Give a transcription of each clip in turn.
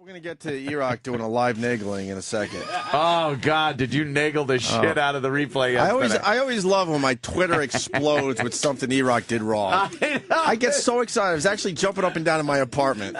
going to get to Erock doing a live nagling in a second. Oh, God, did you naggle the shit out of the replay yesterday? I always love when my Twitter explodes with something Erock did wrong. I get so excited. I was actually jumping up and down in my apartment.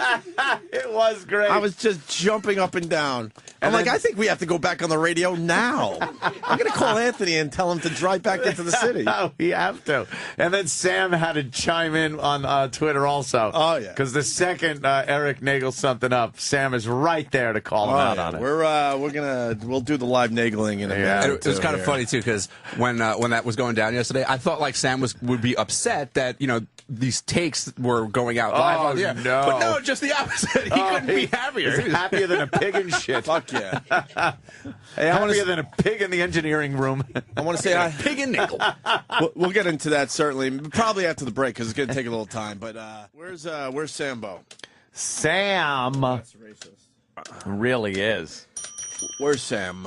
It was great. I was just jumping up and down. I'm like, I think we have to go back on the radio now. I'm going to call Anthony and tell him to drive back into the city. Oh, we have to. And then Sam had to chime in on Twitter also. Oh, yeah. Because the second Eric nagels something up, Sam is right there to call him out on it. We'll do the live nagling in a minute. It was kind of funny too, because when that was going down yesterday, I thought like Sam would be upset that these takes were going out live on the air. No. But no, just the opposite. He couldn't be happier. He's happier than a pig in shit. Fuck yeah. Hey, happier than a pig in the engineering room. I want to say hi. Pig and nickel. We'll get into that certainly, probably after the break because it's going to take a little time. But where's Sambo? Sam That's racist. Really is. Where's Sam?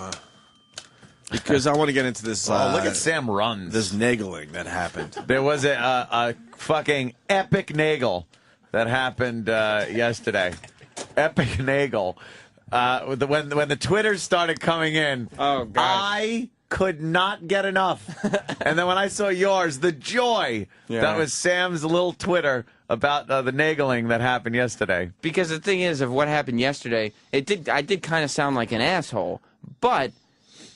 Because I want to get into this. Look at Sam runs. This nagling that happened. There was a fucking epic nagel that happened yesterday. Epic nagel. When the Twitters started coming in, oh, God. I could not get enough. And then when I saw yours, the joy that was Sam's little Twitter about the nagling that happened yesterday. Because the thing is, of what happened yesterday, I did kind of sound like an asshole, but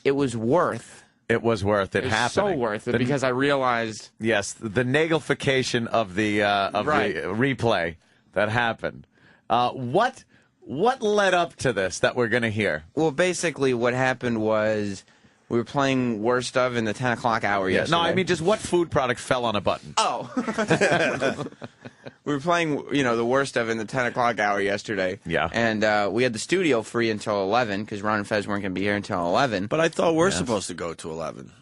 it was worth. It was worth it happening. So worth it because I realized. Yes, the nagelification of the replay that happened. What led up to this that we're going to hear? Well, basically what happened was we were playing Worst Of in the 10 o'clock hour yesterday. No, I mean just what food product fell on a button? Oh. We were playing, the Worst Of in the 10 o'clock hour yesterday. Yeah. And we had the studio free until 11 because Ron and Fez weren't going to be here until 11. But I thought we're supposed to go to 11.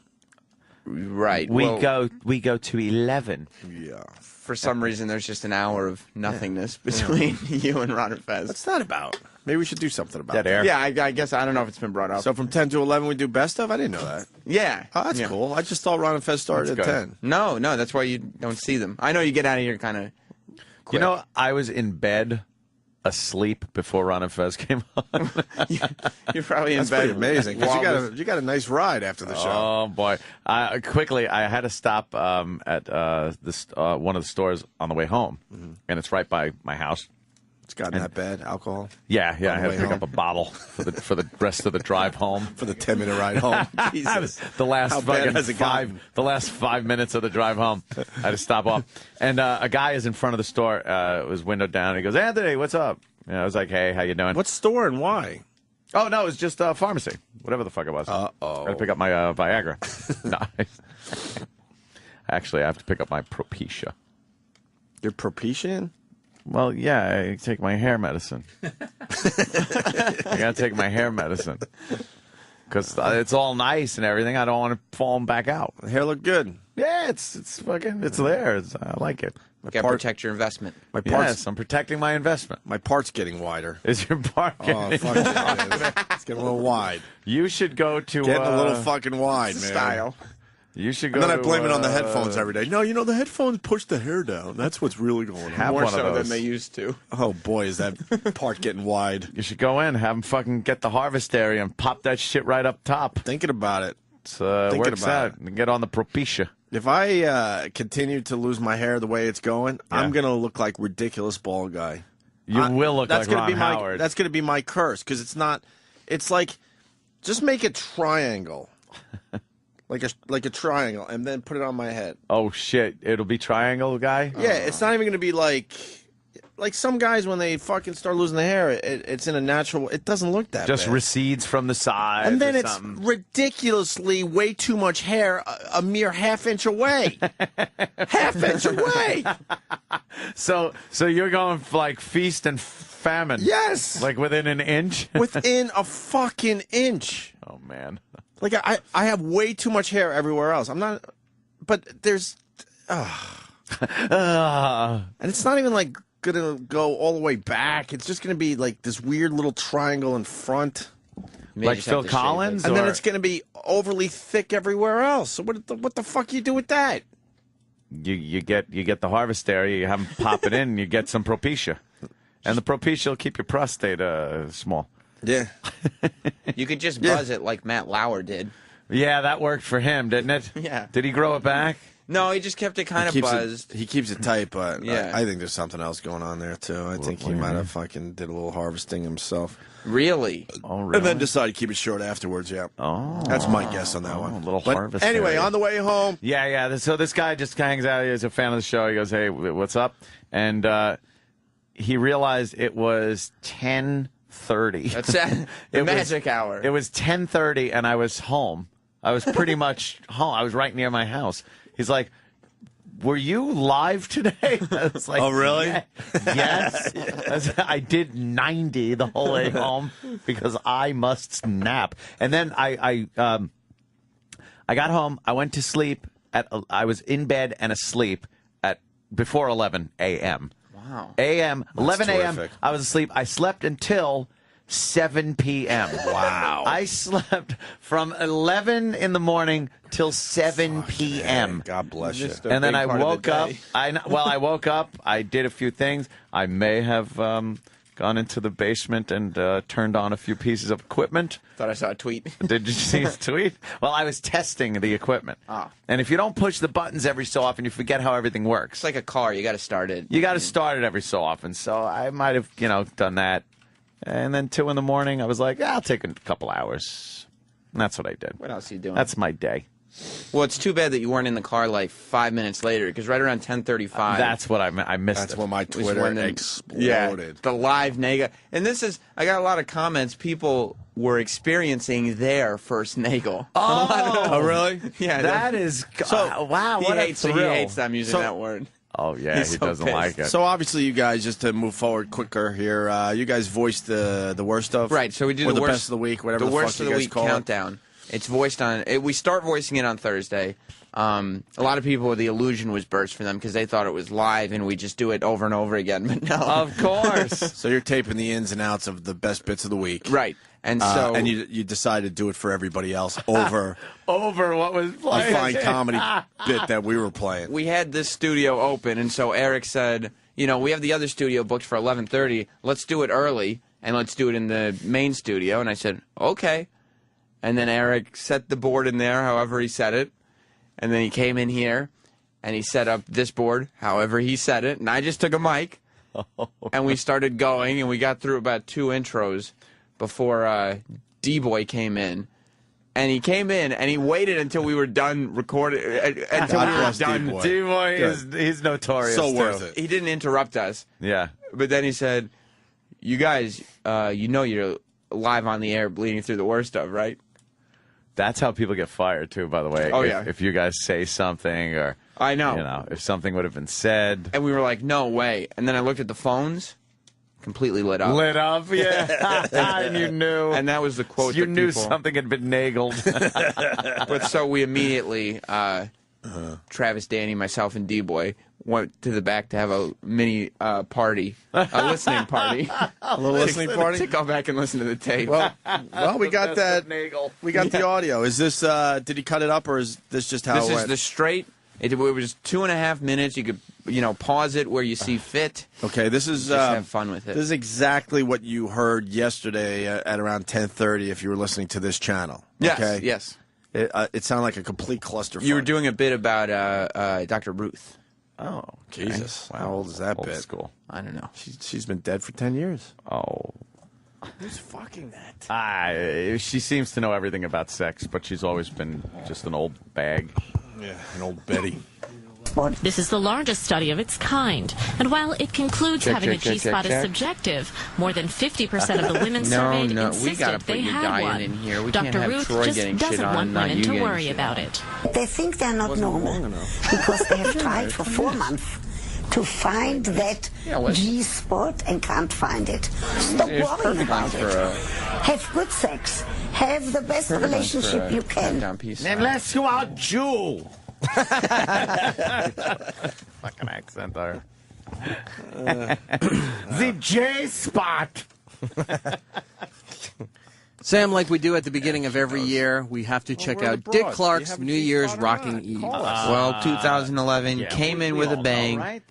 Right. We go to 11. Yeah. For some reason, there's just an hour of nothingness between you and Ron and Fez. What's that about? Maybe we should do something about Dead that. air. Yeah, I guess I don't know if it's been brought up. So from 10 to 11 we do Best Of? I didn't know that. Yeah. Oh, that's cool. I just thought Ron and Fez started That's at good. 10. No, that's why you don't see them. I know you get out of here kind of quick. I was in bed asleep before Ron and Fez came on. You're probably in That's bed. pretty amazing. Because you got a nice ride after the show. Oh, boy. Quickly, I had to stop at one of the stores on the way home, and it's right by my house. It's gotten that bad, alcohol? Yeah. I had to way pick home? up a bottle for the rest of the drive home. For the 10-minute ride home. Jesus. The last How bad has it gotten? the last 5 minutes of the drive home, I had to stop off. And a guy is in front of the store, was windowed down. He goes, "Anthony, what's up?" And I was like, "Hey, how you doing?" What store and why? Oh, no, it was just a pharmacy. Whatever the fuck it was. I had to pick up my Viagra. No. Actually, I have to pick up my Propecia. Your Propitian? Well, yeah, I take my hair medicine. I gotta take my hair medicine. Because it's all nice and everything. I don't want to fall back out. The hair look good. Yeah, it's there. I like it. You gotta protect your investment. My parts, Yes, I'm protecting my investment. my part's getting wider. Is your part Oh, fuck yeah, it is. It's getting a little wide. You should go to... Getting a little fucking wide, man. Style. You should go And then to, I blame it on the headphones every day. No, the headphones push the hair down. That's what's really going on. Have More one so of those. than they used to. Oh, boy, is that part getting wide. You should go in, have them fucking get the harvest area and pop that shit right up top. Thinking about it. It's Thinking works about out. And get on the Propecia. If I continue to lose my hair the way it's going, I'm going to look like ridiculous bald guy. You will look that's like gonna Ron be Howard. That's going to be my curse because it's like, just make a triangle. like a triangle and then put it on my head. Oh, shit. It'll be triangle guy? Yeah, it's not even going to be like some guys when they fucking start losing the hair, it's in a natural. It doesn't look that Just bad. recedes from the side. And then or it's something. ridiculously way too much hair, a mere half-inch away. Half-inch away. So you're going for like feast and famine. Yes. Like within an inch? Within a fucking inch. Oh, man. Like, I have way too much hair everywhere else. I'm not, but there's, and it's not even like gonna go all the way back. It's just gonna be like this weird little triangle in front. Like Phil Collins? And then it's gonna be overly thick everywhere else. So what the fuck you do with that? You get the harvest area, you have them pop it in, and you get some Propecia. And the Propecia will keep your prostate small. Yeah. You could just buzz it like Matt Lauer did. Yeah, that worked for him, didn't it? Yeah. Did he grow it back? No, he just kept it kind of buzzed. He keeps it tight, but Yeah. I think there's something else going on there, too. I think he might have fucking did a little harvesting himself. Really? Oh, really? And then decided to keep it short afterwards, yeah. Oh. That's my guess on that one. A little But harvest. anyway, area. on the way home. Yeah. So this guy just hangs out. He's a fan of the show. He goes, "Hey, what's up?" And he realized it was 10:30. That's the magic hour. It was 10:30, and I was home. I was pretty much home. I was right near my house. He's like, "Were you live today?" I was like, Oh, really? Yes. I did 90 the whole way home because I must nap. And then I got home. I went to sleep. I was in bed and asleep at before 11 a.m. Wow. 11 a.m. terrific. I was asleep. I slept until 7 p.m. Wow. I slept from 11 in the morning till 7 p.m. God bless you. And then big I part of the woke up. day. I woke up. I did a few things. I may have gone into the basement and turned on a few pieces of equipment. Thought I saw a tweet. Did you see his tweet? Well, I was testing the equipment. Ah. And if you don't push the buttons every so often, you forget how everything works. It's like a car. You got to start it. You got to start it every so often. So I might have, done that. And then 2 in the morning, I was like, I'll take a couple hours. And that's what I did. What else are you doing? That's my day. Well, it's too bad that you weren't in the car like 5 minutes later, because right around 10:35. That's what I missed. That's it. when my was Twitter when the- exploded. the live nagel. And this is, I got a lot of comments. People were experiencing their first nagel. Oh, really? Yeah, That is wow. he What hates, a he thrill. hates that I'm using that word. Oh yeah, He's he so doesn't pissed. like it. So obviously, you guys, just to move forward quicker here, you guys voiced the worst of, Right, so we do or the the worst, best of the week, whatever the the worst fuck of you the guys week call countdown. It's voiced on. We start voicing it on Thursday. A lot of people, the illusion was burst for them because they thought it was live and we just do it over and over again. But no, Of course. So you're taping the ins and outs of the best bits of the week, right. And so and you decided to do it for everybody else over Over what was a playing. fine comedy bit that we were playing. we had this studio open, and so Eric said, we have the other studio booked for 11:30. Let's do it early, and let's do it in the main studio. And I said, okay. And then Eric set the board in there, however he set it. And then he came in here, and he set up this board, however he set it. And I just took a mic, and we started going, and we got through about 2 intros before D-Boy came in. And he came in, and he waited until we were done recording, until we were bless done. D-Boy. D-Boy he's notorious. So too. worth it. He didn't interrupt us. Yeah. But then he said, you guys, you're live on the air bleeding through the worst of, right? That's how people get fired too, by the way. Oh, if, yeah. If you guys say something or I know. if something would have been said. And we were like, no way. And then I looked at the phones, completely lit up. Lit up, yeah. And you knew. And that was the quote you that knew people... something had been nagled. But so we immediately, Travis, Danny, myself, and D-Boy went to the back to have a mini party, a listening party. A little listening To party. go back and listen to the tape. Well, we got that. Nagel. We got the audio. Is this? Did he cut it up, or is this just how This it is went? the straight. It was 2.5 minutes. You could, pause it where you see fit. Okay, this is Just have fun with it. This is exactly what you heard yesterday at around 10:30. If you were listening to this channel, Yes, okay? yes. It sounded like a complete clusterfuck. You were doing a bit about Dr. Ruth. Oh, Jesus. Wow. How old is that Old bit? school. I don't know. She's been dead for 10 years. Oh. Who's fucking that? She seems to know everything about sex, but she's always been just an old bag. Yeah, an old Betty. This is the largest study of its kind, and while it concludes having a G-spot is subjective, more than 50% of the women surveyed we gotta insisted put they your had diet one. in here. We can't Dr. have Ruth Troy just getting shit doesn't on, want not women you to getting worry shit about on. it. They think they're not normal because they have tried for 4 months to find that G-spot and can't find it. Stop It's worrying perfect about for it. a- Have good sex. Have the best relationship you can. Down piece. Unless you are Jew. Fucking accent there. The J-spot. Sam, like we do at the beginning of every year, we have to check we're out abroad. Dick Do you Clark's have a New G-spot Year's or Rocking not? Eve. Well, 2011 came in with a bang. Right?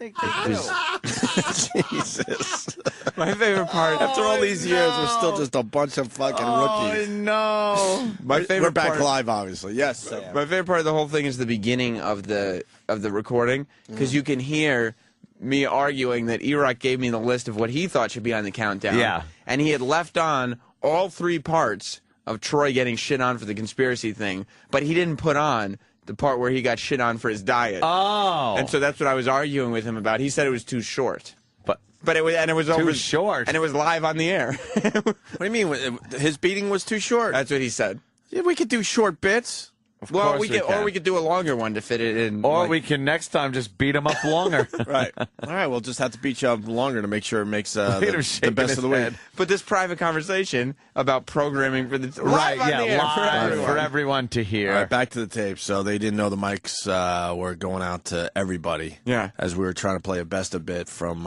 Jesus. My favorite part. After all these years, we're still just a bunch of fucking rookies. No. We're back live, obviously. Yes, Sam. My favorite part of the whole thing is the beginning of the recording, because you can hear me arguing that Erock gave me the list of what he thought should be on the countdown. Yeah. And he had left on all 3 parts of Troy getting shit on for the conspiracy thing, but he didn't put on the part where he got shit on for his diet. Oh. And so that's what I was arguing with him about. He said it was too short. But it was too over short. And it was live on the air. What do you mean? His beating was too short? That's what he said. Yeah, we could do short bits. Well, or we could do a longer one to fit it in. Or we can next time just beat him up longer. Right. All right, we'll just have to beat you up longer to make sure it makes the best of the head. week. But this private conversation about programming for the Right, live on the air live for everyone to hear. All right, back to the tape. So they didn't know the mics were going out to everybody. Yeah. As we were trying to play a best of bit from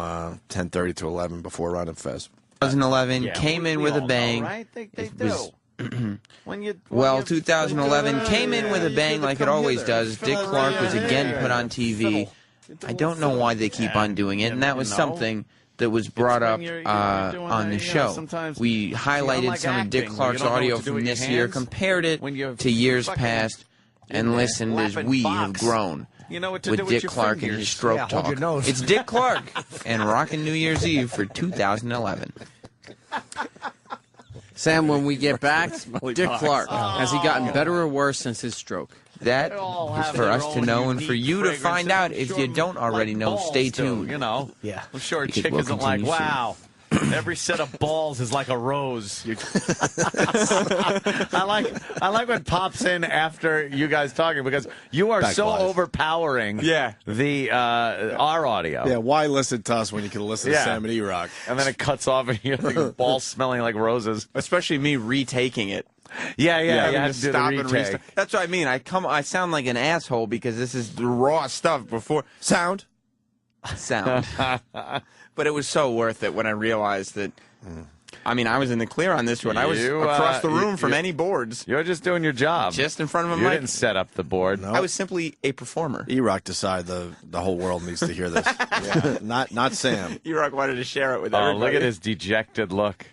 10:30 to 11 before Ron and Fez. 2011 came in with a bang. Know, right? They do. Well, 2011 came in with a bang like it always does. Dick Clark was again put on TV. I don't know why they keep on doing it, and that was something that was brought up on the show. We highlighted some of Dick Clark's audio from this year, compared it to years past, and listened as we have grown with Dick Clark and his stroke talk. It's Dick Clark and Rockin' New Year's Eve for 2011. Sam, when we get back, Dick Clark, has he gotten better or worse since his stroke? That is for us to know and for you to find out. If you don't already know, stay tuned. Yeah. I'm sure a chick isn't like, wow, every set of balls is like a rose. I like what pops in after you guys talking, because you are so overpowering the our audio. Yeah, why listen to us when you can listen to Sam and Erock? And then it cuts off and you're like balls smelling like roses. Especially me retaking it. Yeah, you have to do stop the and retake. restart. That's what I mean. I sound like an asshole because this is the raw stuff before sound. But it was so worth it when I realized that. I mean, I was in the clear on this one. I was across the room from any boards. You're just doing your job. Just in front of a mic. You mic. didn't set up the board. No. I was simply a performer. Erock decided the whole world needs to hear this. Not Sam. Erock wanted to share it with everybody. Look at his dejected look.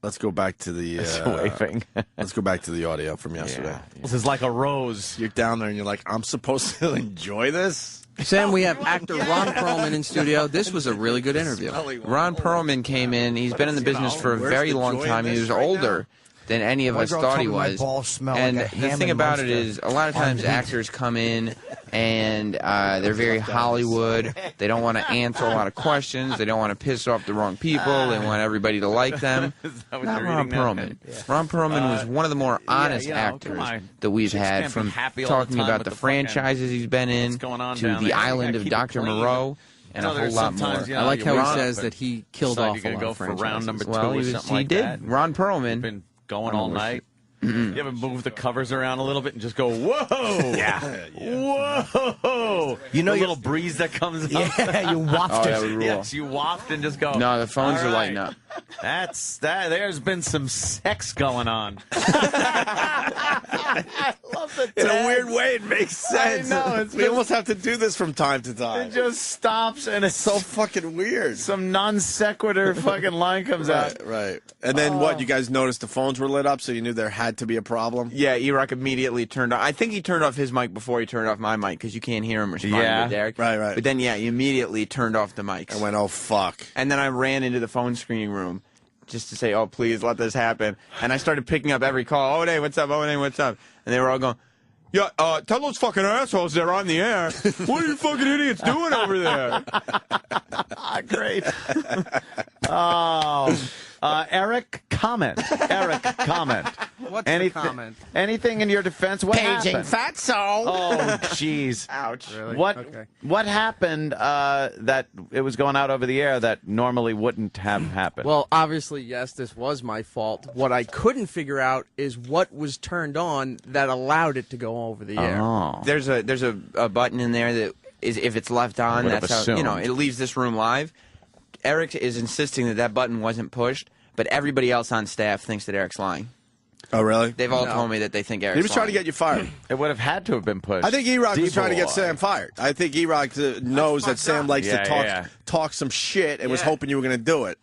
Let's go back to the waving. Let's go back to the audio from yesterday. Yeah. This is like a rose. You're down there and you're like, I'm supposed to enjoy this? Sam, we have actor Ron Perlman in studio. This was a really good interview. Ron Perlman came in. He's been in the business for a very long time. He was older than any of us thought he was. And the thing about it is, a lot of times actors come in and they're very Hollywood. They don't want to answer a lot of questions. They don't want to piss off the wrong people. They want everybody to like them. Not Ron Perlman. Ron Perlman was one of the more honest actors that we've had, from talking about the franchises he's been in to The Island of Dr. Moreau. And a whole lot more. I like how he says that he killed off a lot of franchises. Round number 2 well, or something he like did. that. Ron Perlman. Been going all night. You ever move the covers around a little bit and just go, whoa! Whoa! You know, the little breeze that comes up? Yeah, you waft it. Yes, you waft and just go. No, the phones are lighting up. That's that. There's been some sex going on. I love the In a weird way, it makes sense. I know. We almost have to do this from time to time. It just stops and it's so fucking weird. Some non sequitur fucking line comes out. Right. And then what? You guys noticed the phones were lit up, so you knew there had to be a problem? Yeah, Erock immediately turned on. I think he turned off his mic before he turned off my mic, because you can't hear him responding to Derek. Right. But then, he immediately turned off the mics. I went, oh, fuck. And then I ran into the phone screening room just to say, oh, please, let this happen. And I started picking up every call. Oh, hey, what's up? Oh, hey, what's up? And they were all going, yeah, tell those fucking assholes they're on the air. What are you fucking idiots doing over there? Great. Eric, comment. What's the comment? Anything in your defense? What Paging happened? fatso. Oh, jeez. Ouch. Really? What happened that it was going out over the air that normally wouldn't have happened? Well, obviously, yes, this was my fault. What I couldn't figure out is what was turned on that allowed it to go over the air. Oh. There's a button in there that is, if it's left on, that's how, it leaves this room live. Eric is insisting that button wasn't pushed, but everybody else on staff thinks that Eric's lying. Oh, really? They've all told me that they think Eric's He was trying to get you fired. It would have had to have been pushed. I think Erock was trying to get Sam fired. I think Erock knows that Sam likes to talk some shit and was hoping you were going to do it.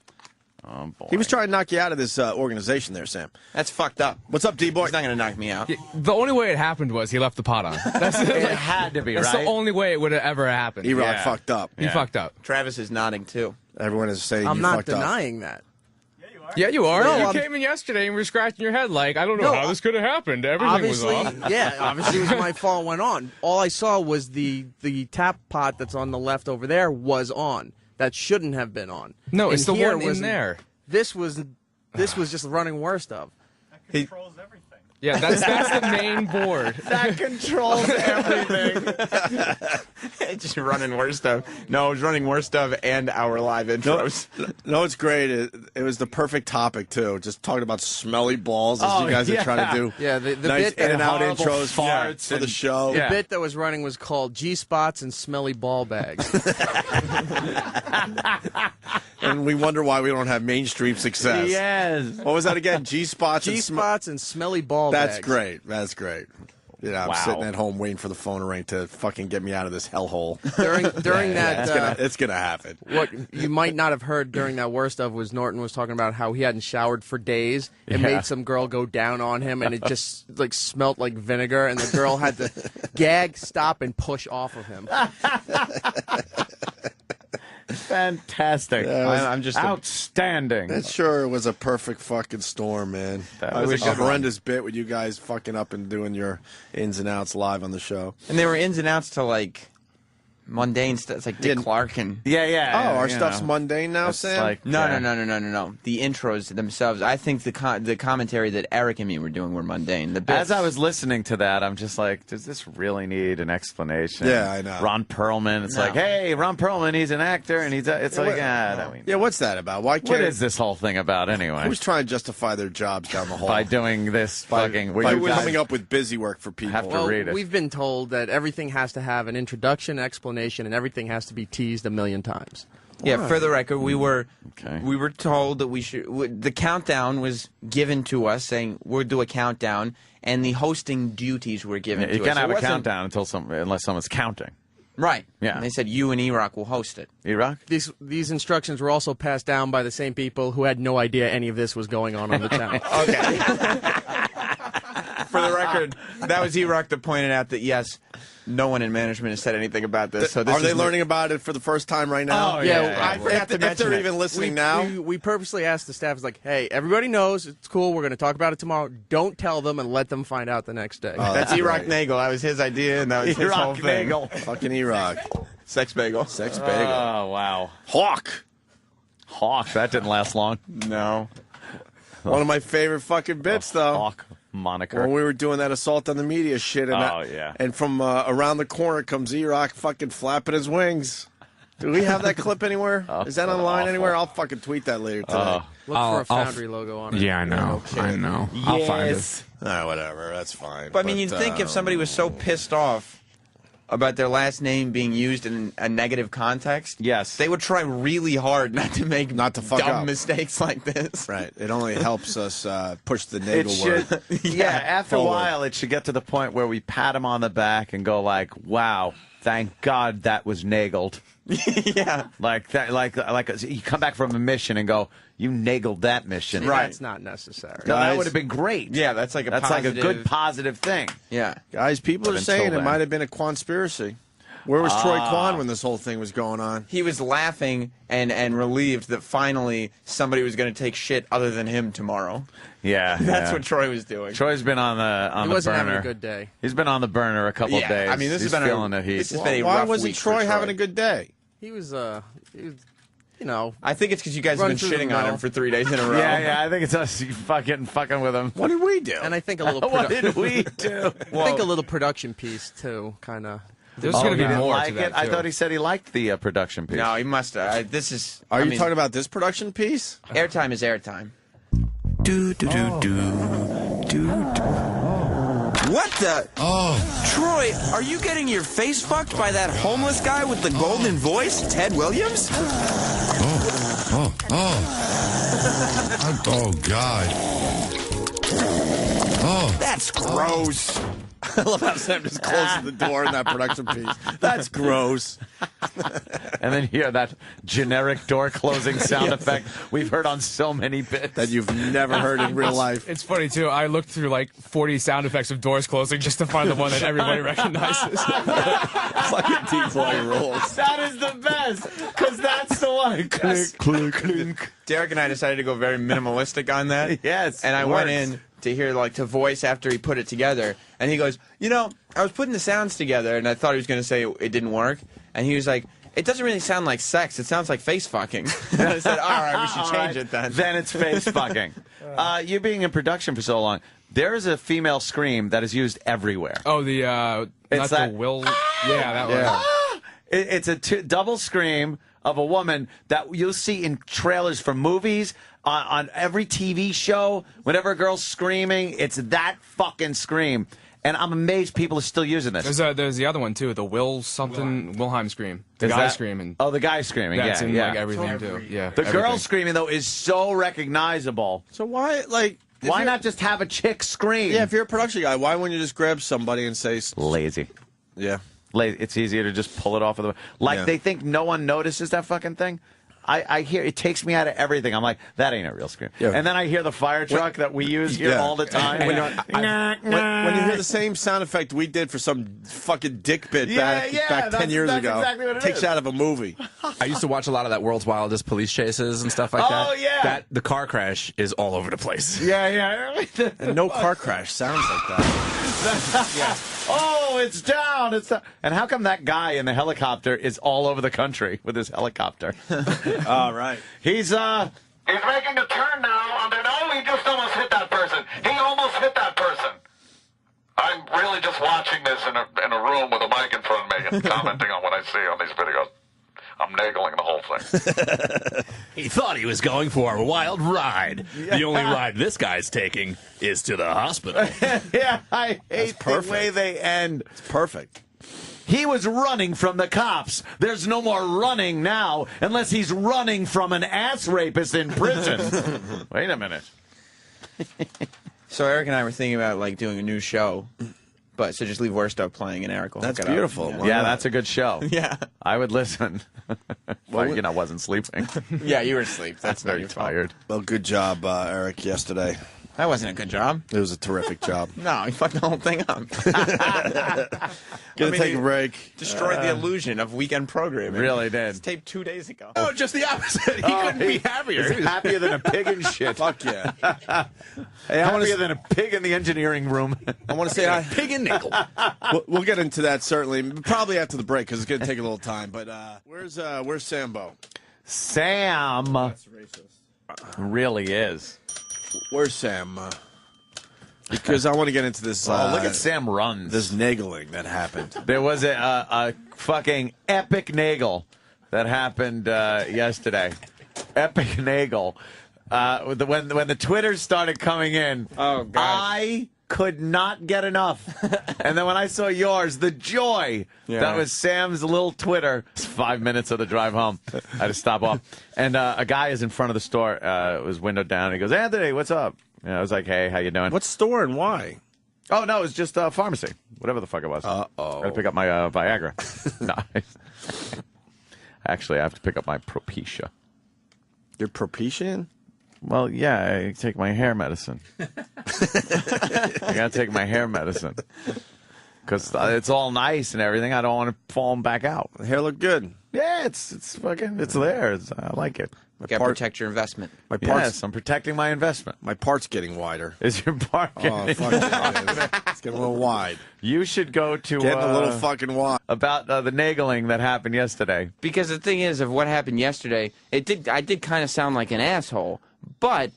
Oh, boy. He was trying to knock you out of this organization there, Sam. That's fucked up. What's up, D-boy? He's not going to knock me out. The only way it happened was he left the pot on. It had to be, That's right? the only way it would have ever happened. Erock fucked up. He fucked up. Travis is nodding, too. Everyone is saying I'm you not fucked up. denying that. Yeah, you are. No, you I'm- came in yesterday and were scratching your head like, I don't know how this could have happened. Everything was Obviously, off. yeah, obviously it was my fault went on. All I saw was the tap pot that's on the left over there was on. That shouldn't have been on. No, And it's the here one in was- there. This was just running worst of. Yeah, that's the main board. That controls everything. It's just running worse stuff. No, it was running worse stuff and our live intros. No, it's great. It was the perfect topic, too. Just talking about smelly balls, as you guys are trying to do. Yeah, the Nice bit that in-and-out horrible intros farts for the and- show. the bit that was running was called G-spots and smelly ball bags. And we wonder why we don't have mainstream success. Yes. What was that again? G-spots and G-spots and smelly ball That's bags. great. That's great. Yeah, I'm Wow. sitting at home waiting for the phone to ring to fucking get me out of this hellhole. During that, It's gonna happen. what you might not have heard during that worst of was Norton was talking about how he hadn't showered for days and Yeah. made some girl go down on him, and it just like smelt like vinegar, and the girl had to gag, stop, and push off of him. Fantastic. I'm just outstanding. It sure was a perfect fucking storm, man. That I was a wish good a horrendous bit with you guys fucking up and doing your ins and outs live on the show. And they were ins and outs to, like, mundane stuff. It's like Dick Clark and... Yeah. Oh, our you stuff's know. mundane now, It's Sam? like, No. yeah. The intros themselves. I think the commentary that Eric and me were doing were mundane. The bits, As I was listening to that, I'm just like, does this really need an explanation? Yeah, I know. Ron Perlman, it's No. like, hey, Ron Perlman, he's an actor, and it's like, Yeah, what's that about? Why can't what is this whole thing about anyway? Who's trying to justify their jobs down the hall? By doing this fucking... by you guys coming up with busy work for people. have to Well, read it. we've been told that everything has to have an introduction, explanation, and everything has to be teased a million times. Yeah, for the record, we were told that we should. The countdown was given to us, saying we'll do a countdown, and the hosting duties were given to us. You can't It have a wasn't- countdown unless someone's counting. Right. Yeah. And they said you and Erock will host it. Erock? These instructions were also passed down by the same people who had no idea any of this was going on the channel. For the record, that was Erock that pointed out that yes, no one in management has said anything about this. So this Are they is learning about it for the first time right now? Oh, Yeah, yeah. I forgot to If mention they're it. even listening now. We purposely asked the staff, like, hey, everybody knows it's cool. We're going to talk about it tomorrow. Don't tell them and let them find out the next day. Oh, That's Erock Nagel. That was his idea, and that was his whole Erock thing. Nagel. Fucking Erock. Sex bagel. Sex bagel. Oh, wow. Hawk. Hawk, that didn't last long. No. One of my favorite fucking bits, though. Hawk moniker. When we were doing that assault on the media shit. And yeah. And from around the corner comes Erock fucking flapping his wings. Do we have that clip anywhere? Is that online anywhere? I'll fucking tweet that later today. Look for a Foundry logo on it. Yeah, I know. I know. I'll find it. Whatever. That's fine. But I mean, you'd think if somebody was so pissed off about their last name being used in a negative context, Yes. they would try really hard not to make Not to fuck dumb up. mistakes like this. Right. It only helps us push the It Nagel should, word. yeah, after forward. a while, it should get to the point where we pat him on the back and go like, wow, thank God that was nagled. Yeah. Like that, like you come back from a mission and go, you nagled that mission. Right. That's not necessary. No, that Guys. would have been great. Yeah, that's like a That's positive. like a good positive thing. Yeah. Guys, people But are until saying it then. might have been a conspiracy. Where was Troy Kwan when this whole thing was going on? He was laughing and relieved that finally somebody was going to take shit other than him tomorrow. Yeah, That's yeah. what Troy was doing. Troy's been on He the wasn't burner. having a good day. He's been on the burner a couple Yeah, days. I mean, this He's has been feeling the heat. this has been a Why rough wasn't week for Troy having a good day? He was you know, I think it's because you guys have Run been through the shitting on mill. him for 3 days in a row. Yeah, I think it's us fucking with him. What did we do? and I think a little What did we do? I think a little production piece too, kind of. There's going to be he didn't more like to that, it? I too. thought he said he liked the production piece. No, he must have. This is. Are I you mean, talking about this production piece? airtime is airtime. What the? Oh. Troy, are you getting your face fucked by that homeless guy with the golden voice, Ted Williams? Oh, God. Oh. That's gross. I love how Sam just closes the door in that production piece. That's gross. And then you hear that generic door closing sound effect we've heard on so many bits. That you've never heard in real life. It's funny, too. I looked through like 40 sound effects of doors closing just to find the one that everybody recognizes. Fucking D-Boy rules. That is the best, because that's the one. Clink, clink, clink. Derek and I decided to go very minimalistic on that. Yes, and I it went works. in to hear to voice after he put it together, and he goes, I was putting the sounds together, and I thought he was going to say it didn't work, and he was like, it doesn't really sound like sex, it sounds like face fucking. And I said, all right, we should change it then. Then it's face fucking. You being in production for so long, there is a female scream that is used everywhere. Oh, not that- the Will. Yeah, that one. It's a double scream of a woman that you'll see in trailers for movies, on every TV show. Whenever a girl's screaming, it's that fucking scream. And I'm amazed people are still using this. There's the other one, too, the Wilhelm scream. The Is guy that- screaming. Oh, the guy screaming. That's yeah, in yeah. like everything, too. Yeah. The girl everything. screaming, though, is so recognizable. So why, Why not just have a chick scream? Yeah, if you're a production guy, why wouldn't you just grab somebody and say... Lazy. Yeah. It's easier to just pull it off of the... Yeah. They think no one notices that fucking thing. I hear it takes me out of everything. I'm like, that ain't a real scream. Yeah. And then I hear the fire truck that we use here all the time. When you hear the same sound effect we did for some fucking dick bit back 10 years ago, exactly what it takes is. you out of a movie. I used to watch a lot of that World's Wildest police chases and stuff like that. Oh, yeah. The car crash is all over the place. Yeah. And no car crash sounds like that. Oh, it's down. It's down. And how come that guy in the helicopter is all over the country with his helicopter? All right. He's He's making a turn now, and then he just almost hit that person. He almost hit that person. I'm really just watching this in a room with a mic in front of me and commenting on what I see on these videos. I'm nagling the whole thing. He thought he was going for a wild ride. The only ride this guy's taking is to the hospital. yeah, I hate the perfect. way they end. It's perfect. He was running from the cops. There's no more running now unless he's running from an ass rapist in prison. Wait a minute. So Eric and I were thinking about doing a new show, so just leave Worst Stuff playing and Eric will hook That's it up. beautiful. Why Yeah, not? that's a good show. Yeah. I would listen. Well, wasn't sleeping. Yeah, you were asleep. That's not Very your fault. tired. Well, good job, Eric, yesterday. That wasn't a good job. It was a terrific job. No, you fucked the whole thing up. Gonna take a break. Destroyed the illusion of weekend programming. Really did. It's taped 2 days ago. Oh, just the opposite. He couldn't be happier. He's happier than a pig in shit. Fuck yeah. Hey, I want Happier to than a pig in the engineering room. say hi. Pig and nickel. We'll get into that certainly, probably after the break because it's gonna take a little time. But where's Sambo? Sam really is. Where's Sam? Because I want to get into this. Oh, look at Sam runs. This nagling that happened. There was a fucking epic nagel that happened yesterday. Epic nagel. When the Twitters started coming in, Oh, God. I could not get enough. And then when I saw yours, the joy. Yeah. That was Sam's little Twitter. It's 5 minutes of the drive home. I had to stop off. And a guy is in front of the store. It was window down. He goes, Anthony, what's up? And I was like, hey, how you doing? What store and why? Oh, no, it was just a pharmacy. Whatever the fuck it was. I had to pick up my Viagra. No. Actually, I have to pick up my Propecia. Your Propitian? Well, yeah, I take my hair medicine. I gotta take my hair medicine. Because it's all nice and everything. I don't want to fall them back out. The hair look good. Yeah, it's fucking, it's there. I like it. Got to protect your investment. My parts. Yes, I'm protecting my investment. My part's getting wider. Is your part Oh, fuck yeah, it's getting a little wide. You should go to Getting a little fucking wide. about the nagling that happened yesterday. Because the thing is, of what happened yesterday, I did kind of sound like an asshole, but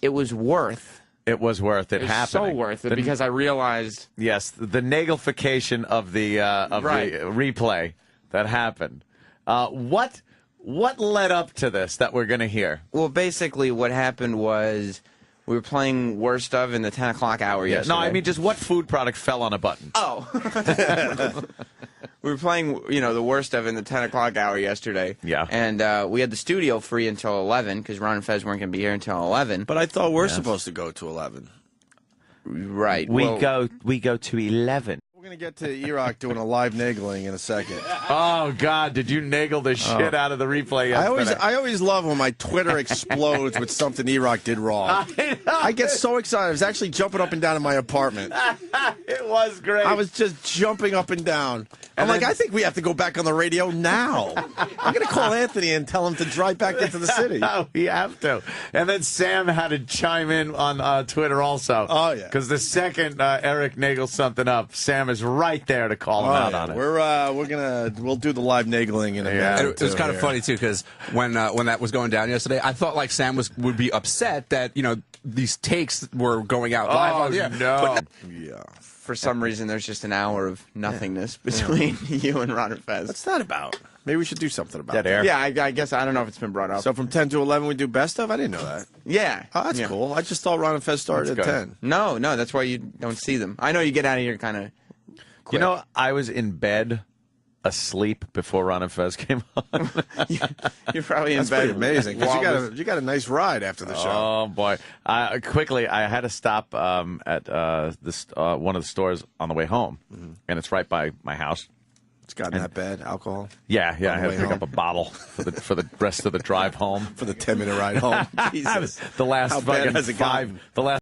it was worth. It was worth it It was happening. so worth it because I realized. Yes, the naglification of the Right. the replay that happened. What led up to this that we're going to hear? Well, basically, what happened was we were playing Worst Of in the 10 o'clock hour yesterday. No, I mean just what food product fell on a button? Oh. We were playing, the Worst Of in the 10 o'clock hour yesterday. Yeah. And we had the studio free until 11 because Ron and Fez weren't going to be here until 11. But I thought we're supposed to go to 11. Right. We go to 11. We're going to get to Erock doing a live nagling in a second. Oh, God, did you naggle the shit out of the replay yesterday? I always love when my Twitter explodes with something Erock did wrong. I get so excited. I was actually jumping up and down in my apartment. It was great. I was just jumping up and down. I'm like, I think we have to go back on the radio now. I'm going to call Anthony and tell him to drive back into the city. Oh, we have to. And then Sam had to chime in on Twitter also. Oh, yeah. Because the second Eric nagels something up, Sam is right there to call him out on it. We'll do the live nagling in a minute. It was kind of funny too, because when that was going down yesterday, I thought like Sam would be upset that these takes were going out live on the air. No. Yeah. For some reason, there's just an hour of nothingness between you and Ron and Fez. What's that about? Maybe we should do something about Dead that. air. Yeah, I guess I don't know if it's been brought up. So from 10 to 11, we do best of? I didn't know that. Yeah. Oh, that's cool. I just thought Ron and Fez started at 10. No, that's why you don't see them. I know you get out of here kind of quick. I was in bed asleep before Ron and Fez came on. You're probably in That's bed. pretty amazing. 'Cause you got a nice ride after the show. Oh, boy. Quickly, I had to stop at one of the stores on the way home, and it's right by my house. It's gotten that bad. Alcohol? Yeah. I had to way pick home? up a bottle for the rest of the drive home. For the 10-minute ride home. Jesus. The last How bad has it gotten? the last